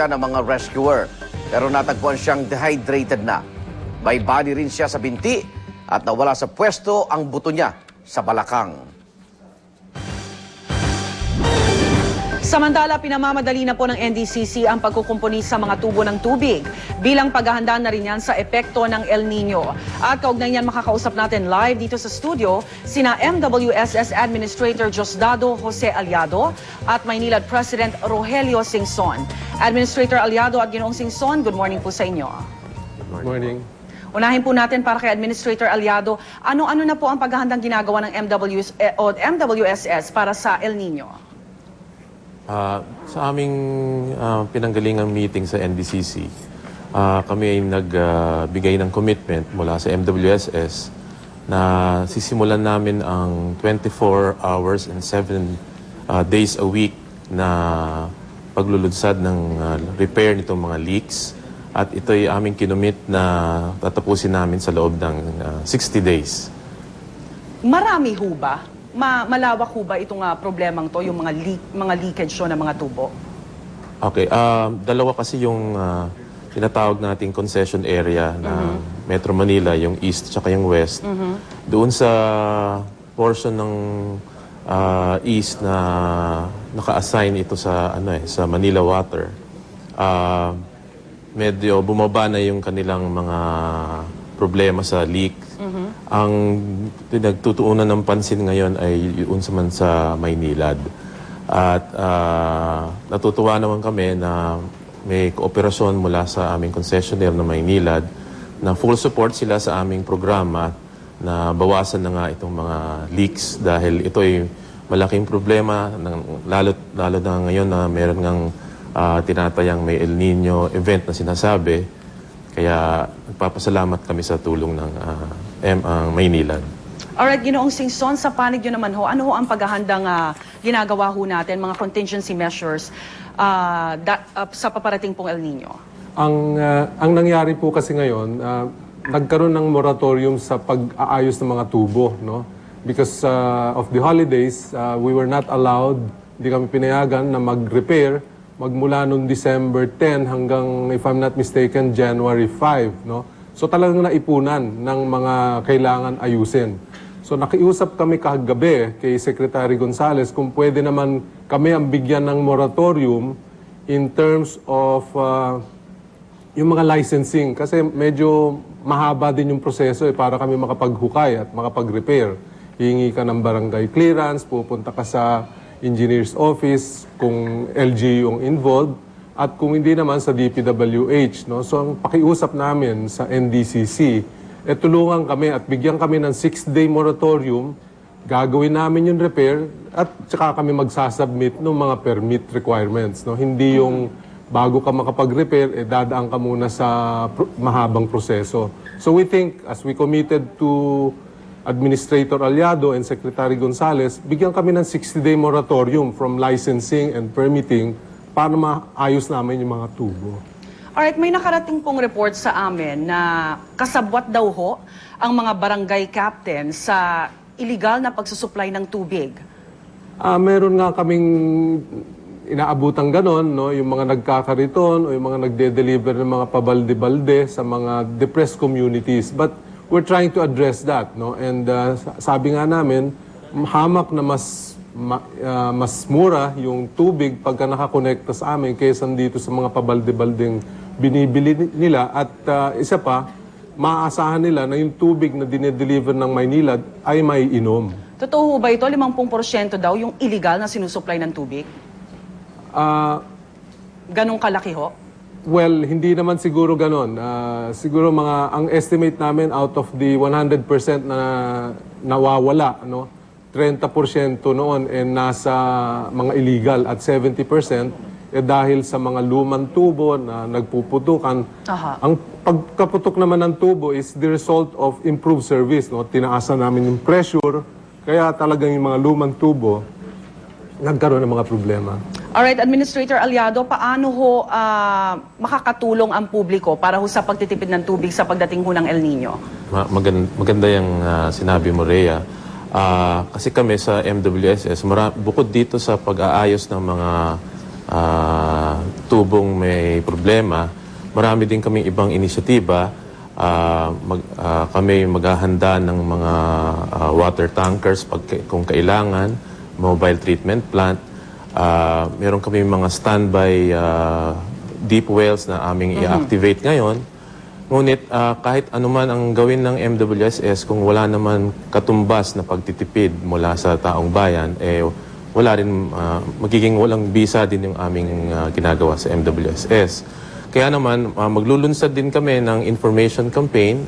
siya ng mga rescuer. Pero natagpuan siyang dehydrated na. May body rin siya sa binti at nawala sa pwesto ang buto niya sa balakang. Samantala, pinamamadali na po ng NDCC ang pagkukumpuni sa mga tubo ng tubig bilang paghahanda na rin yan sa epekto ng El Nino. At kaugnay niyan makakausap natin live dito sa studio sina MWSS Administrator Diosdado Jose Aliado at Maynilad President Rogelio Singson. Administrator Aliado at Ginoong Singson, good morning po sa inyo. Good morning. Unahin po natin para kay Administrator Aliado, ano-ano na po ang paghahandang ginagawa ng MWSS para sa El Nino? Sa aming pinanggalingang meeting sa NDCC, kami ay nagbigay ng commitment mula sa MWSS na sisimulan namin ang 24 hours and 7 days a week na paglulunsad ng repair nitong mga leaks. At ito ay aming kinumit na tatapusin namin sa loob ng 60 days. Marami ho ba? Malawak ho ba itong problemang to, yung mga leakage ng mga tubo? Okay, dalawa kasi yung tinatawag nating concession area na Metro Manila, yung east at yung west. Doon sa portion ng east na naka-assign ito sa sa Manila Water, medyo bumaba na yung kanilang mga problema sa leak. Ang pinagtutuunan ng pansin ngayon ay yun sa Maynilad. At natutuwa naman kami na may kooperasyon mula sa aming concessionaire na Maynilad na full support sila sa aming programa na bawasan na nga itong mga leaks dahil ito ay malaking problema lalo na ngayon na meron ngang tinatayang may El Nino event na sinasabi. Kaya nagpapasalamat kami sa tulong ng Maynilad. Alright, Ginoong Singson, sa panig nyo naman ho, ano ho ang paghahandang ginagawa ho natin, mga contingency measures sa paparating pong El Nino? Ang nangyari po kasi ngayon, nagkaroon ng moratorium sa pag-aayos ng mga tubo, no? Because of the holidays, we were not allowed, hindi kami pinayagan na mag-repair magmula noong December 10 hanggang, if I'm not mistaken, January 5, no? So talagang naipunan ng mga kailangan ayusin. So nakiusap kami kagabi kay Secretary Gonzales kung pwede naman kami ang bigyan ng moratorium in terms of yung mga licensing. Kasi medyo mahaba din yung proseso para kami makapaghukay at makapag-repair. Hihingi ka ng barangay clearance, pupunta ka sa engineer's office kung LG yung involved at kung hindi naman sa DPWH, no? So ang pakiusap namin sa NDCC tulungan kami at bigyan kami ng 6-day moratorium, gagawin namin yung repair at saka kami magsasubmit ng mga permit requirements, no? Hindi yung bago ka makapag-repair dadaan ka muna sa mahabang proseso. So we think, as we committed to Administrator Aliado and Secretary Gonzales, bigyan kami ng 60-day moratorium from licensing and permitting para maayos namin yung mga tubo. Alright, may nakarating pong report sa amin na kasabwat daw ho ang mga barangay captain sa illegal na pagsusupply ng tubig. Meron nga kaming inaabutang ganon, no? Yung mga nagkakariton o yung mga nagde-deliver ng mga pabalde-balde sa mga depressed communities. But we're trying to address that, no? And sabi nga namin, hamak na mas mura yung tubig pagka nakakonekta sa amin kaysa dito sa mga pabalde-baldeng binibili nila. At isa pa, maaasahan nila na yung tubig na dinedeliver ng Maynilad ay may inom. Totoo ba ito? 50% daw yung illegal na sinusupply ng tubig? Ganong kalaki ho? Well, hindi naman siguro ganon. Siguro ang estimate namin out of the 100% na nawawala, no? 30% noon nasa mga illegal at 70% dahil sa mga lumang tubo na nagpuputukan. Ang pagkaputok naman ng tubo is the result of improved service, no? Tinaasan namin yung pressure, kaya talagang yung mga lumang tubo nagkaroon ng mga problema. Alright, Administrator Aliado, paano ho makakatulong ang publiko para ho sa pagtitipid ng tubig sa pagdating ho ng El Nino? Maganda yung sinabi mo, Rhea. Kasi kami sa MWSS, bukod dito sa pag-aayos ng mga tubong may problema, marami din kaming ibang inisyatiba. Kami maghahanda ng mga water tankers kung kailangan, mobile treatment plant. Meron kami mga standby deep wells na aming i-activate ngayon. Ngunit kahit anuman ang gawin ng MWSS, kung wala naman katumbas na pagtitipid mula sa taong bayan, wala rin, magiging walang bisa din yung aming ginagawa sa MWSS. Kaya naman, maglulunsad din kami ng information campaign.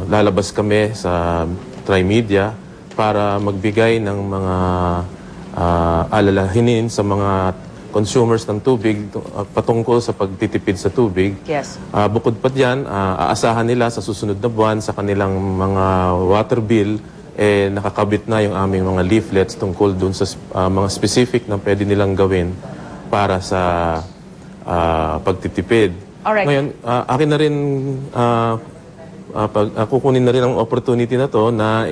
Lalabas kami sa Trimedia para magbigay ng mga alalahanin sa mga consumers ng tubig patungkol sa pagtitipid sa tubig. Yes. Bukod pa dyan, aasahan nila sa susunod na buwan sa kanilang mga water bill, nakakabit na yung aming mga leaflets tungkol dun sa mga specific na pwede nilang gawin para sa pagtitipid. Alright. Ngayon, akin na rin, kukunin na rin ang opportunity na to na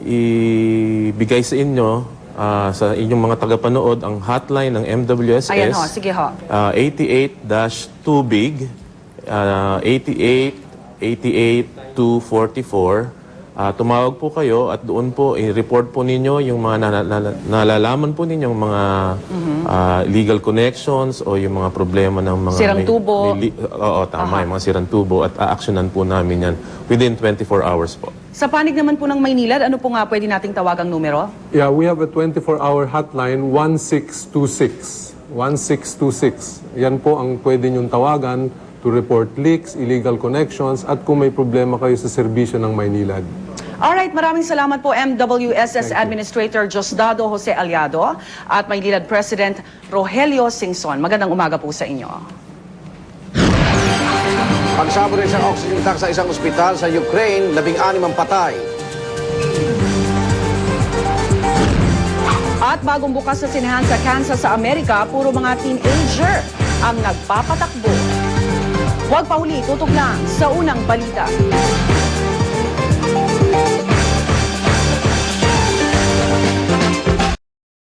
ibigay sa inyo, sa inyong mga tagapanood, ang hotline ng MWSS. Ayan ho, sige ho. 88-TUBIG, 88-88-244. Tumawag po kayo at doon po i-report po ninyo yung mga nalalaman po ninyong mga legal connections o yung mga problema ng mga Sirang tubo. Oo, tama, yung mga sirang tubo, at aaksyonan po namin yan within 24 hours po. Sa panig naman po ng Maynilad, ano po nga pwede nating tawagang numero? Yeah, we have a 24-hour hotline, 1626. 1626. Yan po ang pwede niyong tawagan to report leaks, illegal connections, at kung may problema kayo sa serbisyo ng Maynilad. Alright, maraming salamat po MWSS Administrator Diosdado Jose Aliado at Maynilad President Rogelio Singson. Magandang umaga po sa inyo. Pagsabot rin sa oxygen tank sa isang ospital sa Ukraine, 16 ang patay. At bagong bukas sa sinehan sa Kansas sa Amerika, puro mga teenager ang nagpapatakbo. Huwag pa huli, tutok lang sa unang balita.